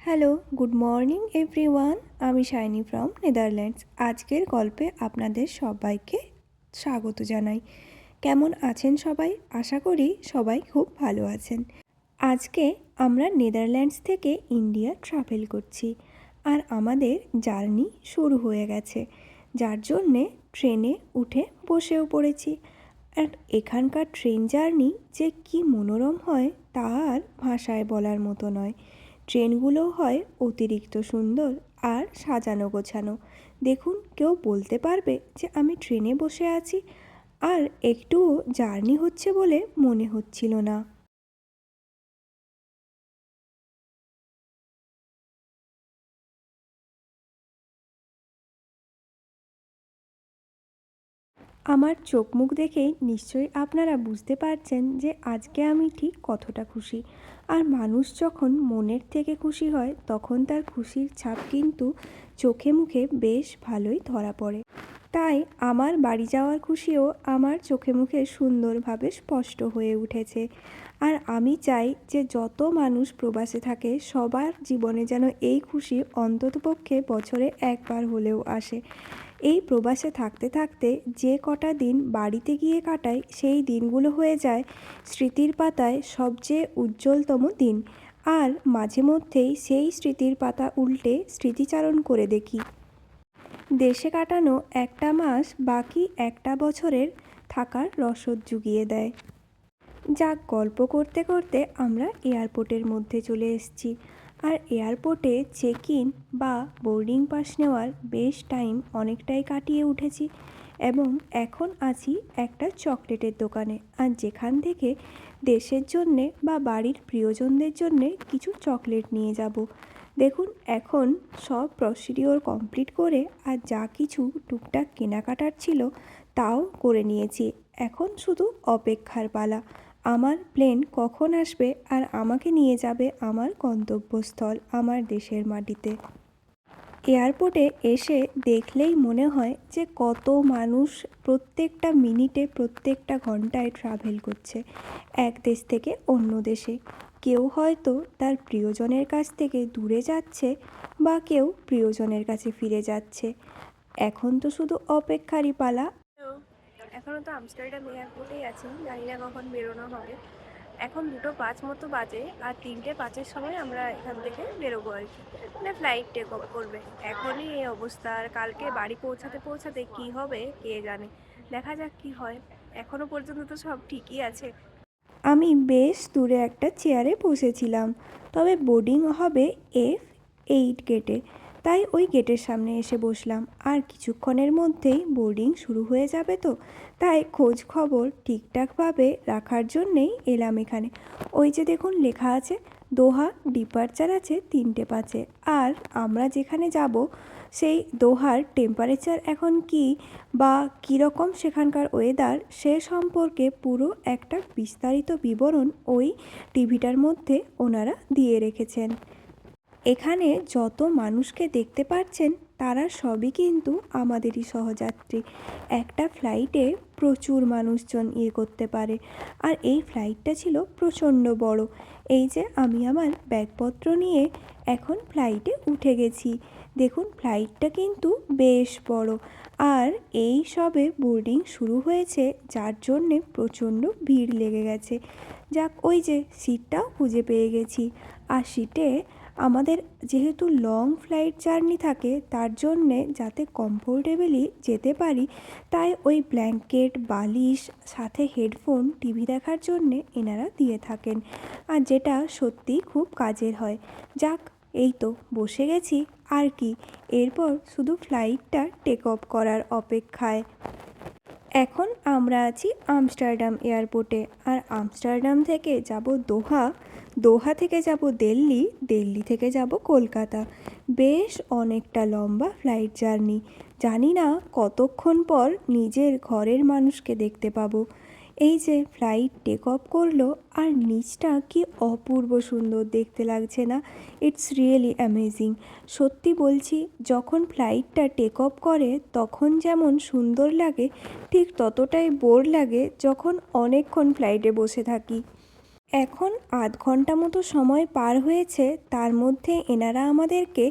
Hello, good morning everyone. আমি shiny from Netherlands. আজকের গল্পে আপনাদের সবাইকে স্বাগত জানাই। কেমন আছেন সবাই? আশা করি সবাই খুব ভালো আছেন। আজকে আমরা নেদারল্যান্ডস থেকে ইন্ডিয়া ট্রাভেল করছি, আর আমাদের জার্নি শুরু হয়ে গেছে, যার জন্যে ট্রেনে উঠে বসেও পড়েছি। আর এখানকার ট্রেন জার্নি যে কী মনোরম হয় তা আর ভাষায় বলার মতো নয়। ট্রেনগুলোও হয় অতিরিক্ত সুন্দর আর সাজানো গোছানো। দেখুন, কেউ বলতে পারবে যে আমি ট্রেনে বসে আছি? আর একটুও জার্নি হচ্ছে বলে মনে হচ্ছিল না। আমার চোখ মুখ দেখেই নিশ্চয়ই আপনারা বুঝতে পারছেন যে আজকে আমি ঠিক কতটা খুশি। আর মানুষ যখন মনের থেকে খুশি হয় তখন তার খুশির ছাপ কিন্তু চোখে মুখে বেশ ভালোই ধরা পড়ে। তাই আমার বাড়ি যাওয়ার খুশিও আমার চোখে মুখে সুন্দরভাবে স্পষ্ট হয়ে উঠেছে। আর আমি চাই যে যত মানুষ প্রবাসে থাকে সবার জীবনে যেন এই খুশি অন্ততপক্ষে বছরে একবার হলেও আসে। এই প্রবাসে থাকতে থাকতে যে কটা দিন বাড়িতে গিয়ে কাটাই সেই দিনগুলো হয়ে যায় স্মৃতির পাতায় সবচেয়ে উজ্জ্বলতম দিন। আর মাঝে মধ্যেই সেই স্মৃতির পাতা উল্টে স্মৃতিচারণ করে দেখি। দেশে কাটানো একটা মাস বাকি একটা বছরের থাকার রসদ জুগিয়ে দেয়। যাক, গল্প করতে করতে আমরা এয়ারপোর্টের মধ্যে চলে এসেছি। আর এয়ারপোর্টে চেক ইন বা বোর্ডিং পাস নেওয়ার বেশ টাইম অনেকটাই কাটিয়ে উঠেছি, এবং এখন আছি একটা চকলেটের দোকানে, আর যেখান থেকে দেশের জন্যে বা বাড়ির প্রিয়জনদের জন্যে কিছু চকলেট নিয়ে যাব। দেখুন, এখন সব প্রসিডিওর কমপ্লিট করে আর যা কিছু টুকটাক কেনাকাটার ছিল তাও করে নিয়েছি। এখন শুধু অপেক্ষার পালা। আমার প্লেন কখন আসবে আর আমাকে নিয়ে যাবে আমার গন্তব্যস্থল, আমার দেশের মাটিতে। এয়ারপোর্টে এসে দেখলেই মনে হয় যে কত মানুষ প্রত্যেকটা মিনিটে প্রত্যেকটা ঘন্টায় ট্রাভেল করছে এক দেশ থেকে অন্য দেশে। কেউ হয়তো তার প্রিয়জনের কাছ থেকে দূরে যাচ্ছে, বা কেউ প্রিয়জনের কাছে ফিরে যাচ্ছে। এখন তো শুধু অপেক্ষারই পালা। এখনও তো আমস্টারডাম এয়ারপোর্টেই আছি, জানি না কখন বেরোনো হবে। এখন 2:05 মতো বাজে, আর 3:05-এর সময় আমরা এখান থেকে বেরোবো আর কি, মানে ফ্লাইট টেক অফ করবে। এখনই এই অবস্থা, আর কালকে বাড়ি পৌঁছাতে পৌঁছাতে কি হবে কে জানে। দেখা যাক কি হয়। এখনো পর্যন্ত তো সব ঠিকই আছে। আমি বেশ দূরে একটা চেয়ারে বসেছিলাম, তবে বোর্ডিং হবে F8 গেটে, তাই ওই গেটের সামনে এসে বসলাম। আর কিছুক্ষণের মধ্যেই বোর্ডিং শুরু হয়ে যাবে, তো তাই খোঁজ খবর ঠিকঠাকভাবে রাখার জন্যেই এলাম এখানে। ওই যে দেখুন লেখা আছে দোহা ডিপারচার আছে 3:05-এ। আর আমরা যেখানে যাব সেই দোহার টেম্পারেচার এখন কি, বা কীরকম সেখানকার ওয়েদার, সে সম্পর্কে পুরো একটা বিস্তারিত বিবরণ ওই টিভিটার মধ্যে ওনারা দিয়ে রেখেছেন। এখানে যত মানুষকে দেখতে পাচ্ছেন তারা সবই কিন্তু আমাদেরই সহযাত্রী। একটা ফ্লাইটে প্রচুর মানুষজন করতে পারে, আর এই ফ্লাইটটা ছিল প্রচণ্ড বড়। এই যে আমি আমার ব্যাগপত্র নিয়ে এখন ফ্লাইটে উঠে গেছি। দেখুন, ফ্লাইটটা কিন্তু বেশ বড়, আর এই সবে বোর্ডিং শুরু হয়েছে, যার জন্যে প্রচণ্ড ভিড় লেগে গেছে। যাক, ওই যে সিটটাও খুঁজে পেয়ে গেছি। আর সিটে আমাদের যেহেতু লং ফ্লাইট জার্নি থাকে, তার জন্যে যাতে কমফোর্টেবলি যেতে পারি, তাই ওই ব্ল্যাঙ্কেট, বালিশ, সাথে হেডফোন, টিভি দেখার জন্যে এনারা দিয়ে থাকেন, আর যেটা সত্যিই খুব কাজের হয়। যাক, এই তো বসে গেছি, আর কি, এরপর শুধু ফ্লাইটটা টেক অফ করার অপেক্ষায়। এখন আমরা আছি আমস্টারডাম এয়ারপোর্টে, আর আমস্টারডাম থেকে যাব দোহা, দোহা থেকে যাব দিল্লি, দিল্লি থেকে যাব কলকাতা। বেশ অনেকটা লম্বা ফ্লাইট জার্নি। জানি না কতক্ষণ পর নিজের ঘরের মানুষকে দেখতে পাবো। এই যে ফ্লাইট টেক অফ করলো, আর নিচটা কি অপূর্ব সুন্দর দেখতে লাগছে না? It's really amazing. সত্যি বলছি, যখন ফ্লাইটটা টেক অফ করে তখন যেমন সুন্দর লাগে, ঠিক ততটাই বোর লাগে যখন অনেকক্ষণ ফ্লাইটে বসে থাকি। এখন আধ ঘন্টা মতো সময় পার হয়েছে, তার মধ্যে এনারা আমাদেরকে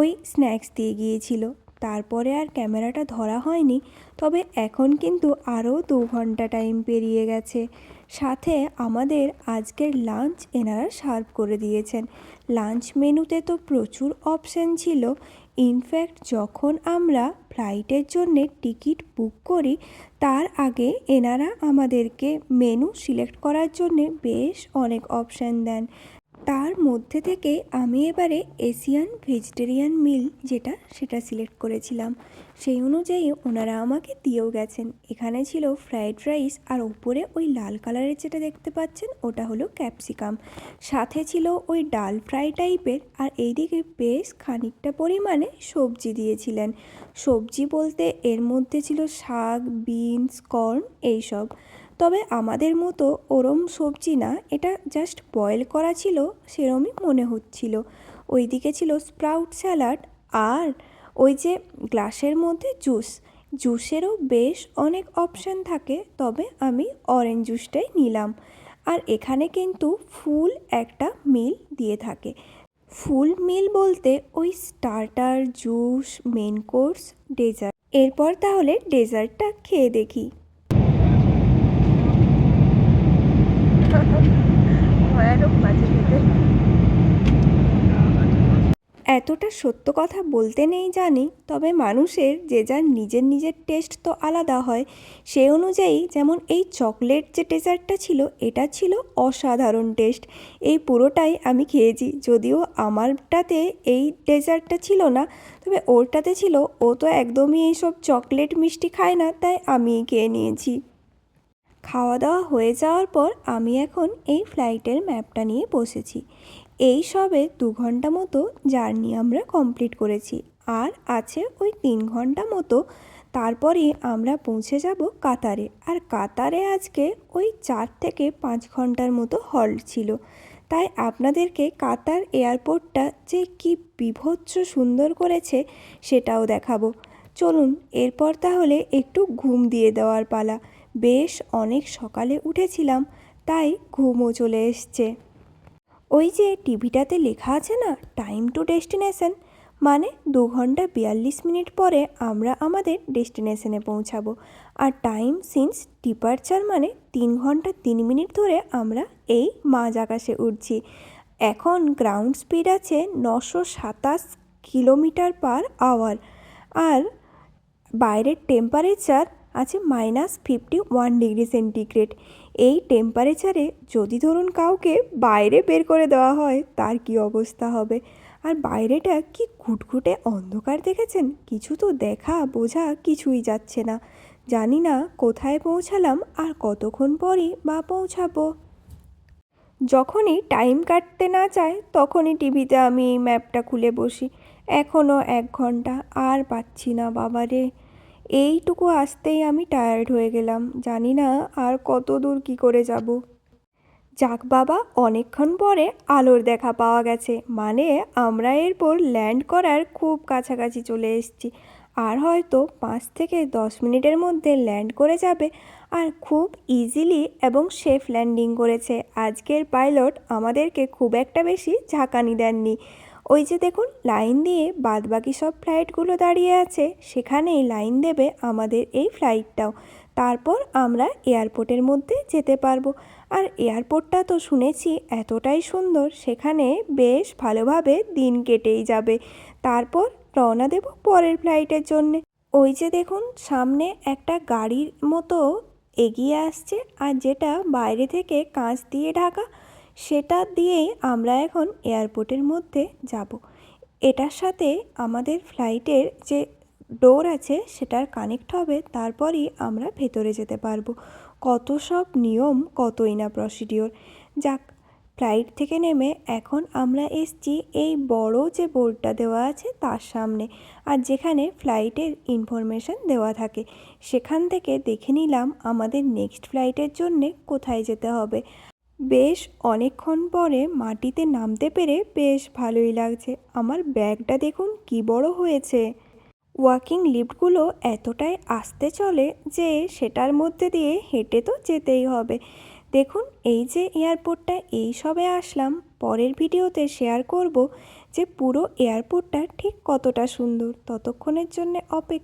ওই স্ন্যাক্স দিয়ে গিয়েছিল। তারপরে আর ক্যামেরাটা ধরা হয়নি। তবে এখন কিন্তু আরও 2 ঘন্টা টাইম পেরিয়ে গেছে। সাথে আমাদের আজকের লাঞ্চ এনারা সার্ভ করে দিয়েছেন। লাঞ্চ মেনুতে তো প্রচুর অপশান ছিল। ইনফ্যাক্ট যখন আমরা ফ্লাইটের জন্যে টিকিট বুক করি তার আগে এনারা আমাদেরকে মেনু সিলেক্ট করার জন্যে বেশ অনেক অপশান দেন। তার মধ্যে থেকে আমি এবারে এশিয়ান ভেজিটেরিয়ান মিল সেটা সিলেক্ট করেছিলাম। সেই অনুযায়ী ওনারা আমাকে দিয়েও গেছেন। এখানে ছিল ফ্রায়েড রাইস, আর ওপরে ওই লাল কালারের যেটা দেখতে পাচ্ছেন ওটা হলো ক্যাপসিকাম। সাথে ছিল ওই ডাল ফ্রাই টাইপের, আর এইদিকে বেশ খানিকটা পরিমাণে সবজি দিয়েছিলেন। সবজি বলতে এর মধ্যে ছিল শাক, বিনস, কর্ন এইসব। তবে আমাদের মতো ওরম সবজি না, এটা জাস্ট বয়েল করা ছিল সেরমই মনে হচ্ছিল। ওইদিকে ছিল স্প্রাউট স্যালাড, আর ওই যে গ্লাসের মধ্যে জুসেরও বেশ অনেক অপশান থাকে, তবে আমি অরেঞ্জ জুসটাই নিলাম। আর এখানে কিন্তু ফুল একটা মিল দিয়ে থাকে। ফুল মিল বলতে ওই starter, juice, main course, dessert. এরপর তাহলে ডেজার্টটা খেয়ে দেখি। ভয়ানক মাঝে খেতে। এতটা সত্য কথা বলতে নেই জানি, তবে মানুষের যে যার নিজের নিজের টেস্ট তো আলাদা হয়। সেই অনুযায়ী যেমন এই চকলেট যে ডেজার্টটা ছিল এটা ছিল অসাধারণ টেস্ট। এই পুরোটাই আমি খেয়েছি, যদিও আমারটাতে এই ডেজার্টটা ছিল না, তবে ওরটাতে ছিল। ও তো একদমই এইসব চকলেট মিষ্টি খায় না, তাই আমিই খেয়ে নিয়েছি। খাওয়া দাওয়া হয়ে যাওয়ার পর আমি এখন এই ফ্লাইটের ম্যাপটা নিয়ে বসেছি। এই সবে 2 ঘন্টা মতো জার্নি আমরা কমপ্লিট করেছি, আর আছে ওই 3 ঘন্টা মতো। তারপরে আমরা পৌঁছে যাব কাতারে। আর কাতারে আজকে ওই 4 থেকে 5 ঘন্টার মতো হল্ট ছিল। তাই আপনাদেরকে কাতার এয়ারপোর্টটা যে কি বীভৎস সুন্দর করেছে সেটাও দেখাবো। চলুন এরপর তাহলে একটু ঘুম দিয়ে দেওয়ার পালা। বেশ অনেক সকালে উঠেছিলাম, তাই ঘুমও চলে এসছে। ওই যে টিভিটাতে লেখা আছে না, টাইম টু ডেস্টিনেশন, মানে 2 ঘন্টা 42 মিনিট পরে আমরা আমাদের ডেস্টিনেশনে পৌঁছাবো। আর টাইম সিন্স ডিপারচার মানে 3 ঘন্টা 3 মিনিট ধরে আমরা এই মাঝ আকাশে উড়ছি। এখন গ্রাউন্ড স্পিড আছে 927 কিলোমিটার/আওয়ার, আর বাইরের টেম্পারেচার আছে -51 ডিগ্রি সেন্টিগ্রেড। এই টেম্পারেচারে যদি ধরুন কাউকে বাইরে বের করে দেওয়া হয় তার কি অবস্থা হবে। আর বাইরেটা কি ঘুটঘুটে অন্ধকার দেখেছেন, কিছু তো দেখা বোঝা কিছুই যাচ্ছে না। জানি না কোথায় পৌঁছালাম আর কতক্ষণ পরই বা পৌঁছাবো। যখনই টাইম কাটতে না চায় তখনই টিভিতে আমি এই ম্যাপটা খুলে বসি। এখনও 1 ঘন্টা, আর পাচ্ছি না বাবারে। এইটুকু আসতেই আমি টায়ার্ড হয়ে গেলাম। জানি না আর কত দূর কী করে যাব। যাক বাবা, অনেকক্ষণ পরে আলোর দেখা পাওয়া গেছে, মানে আমরা এরপর ল্যান্ড করার খুব কাছাকাছি চলে এসেছি। আর হয়তো 5 থেকে 10 মিনিটের মধ্যে ল্যান্ড করে যাবে। আর খুব ইজিলি এবং সেফ ল্যান্ডিং করেছে। আজকের পাইলট আমাদেরকে খুব একটা বেশি ঝাঁকানি দেননি। ওই যে দেখুন লাইন দিয়ে বাদবাকি সব ফ্লাইটগুলো দাঁড়িয়ে আছে, সেখানেই লাইন দেবে আমাদের এই ফ্লাইটটাও। তারপর আমরা এয়ারপোর্টের মধ্যে যেতে পারবো। আর এয়ারপোর্টটা তো শুনেছি এতটাই সুন্দর, সেখানে বেশ ভালোভাবে দিন কেটেই যাবে। তারপর রওনা দেব পরের ফ্লাইটের জন্যে। ওই যে দেখুন সামনে একটা গাড়ির মতো এগিয়ে আসছে, আর যেটা বাইরে থেকে কাঁচ দিয়ে ঢাকা, সেটা দিয়েই আমরা এখন এয়ারপোর্টের মধ্যে যাব। এটার সাথে আমাদের ফ্লাইটের যে ডোর আছে সেটার কানেক্ট হবে, তারপরই আমরা ভেতরে যেতে পারবো। কত সব নিয়ম, কতই না প্রসিডিওর। যাক, ফ্লাইট থেকে নেমে এখন আমরা এসছি এই বড় যে বোর্ডটা দেওয়া আছে তার সামনে, আর যেখানে ফ্লাইটের ইনফরমেশান দেওয়া থাকে। সেখান থেকে দেখে নিলাম আমাদের নেক্সট ফ্লাইটের জন্যে কোথায় যেতে হবে। বেশ অনেকক্ষণ পরে মাটিতে নামতে পেরে বেশ ভালোই লাগছে। আমার ব্যাগটা দেখুন কি বড় হয়েছে। ওয়াকিং লিফটগুলো এতটাই আস্তে চলে যে সেটার মধ্যে দিয়ে হেঁটে তো যেতেই হবে। দেখুন এই যে এয়ারপোর্টটা এই সবে আসলাম, পরের ভিডিওতে শেয়ার করব যে পুরো এয়ারপোর্টটা ঠিক কতটা সুন্দর। ততক্ষণের জন্য অপেক্ষা।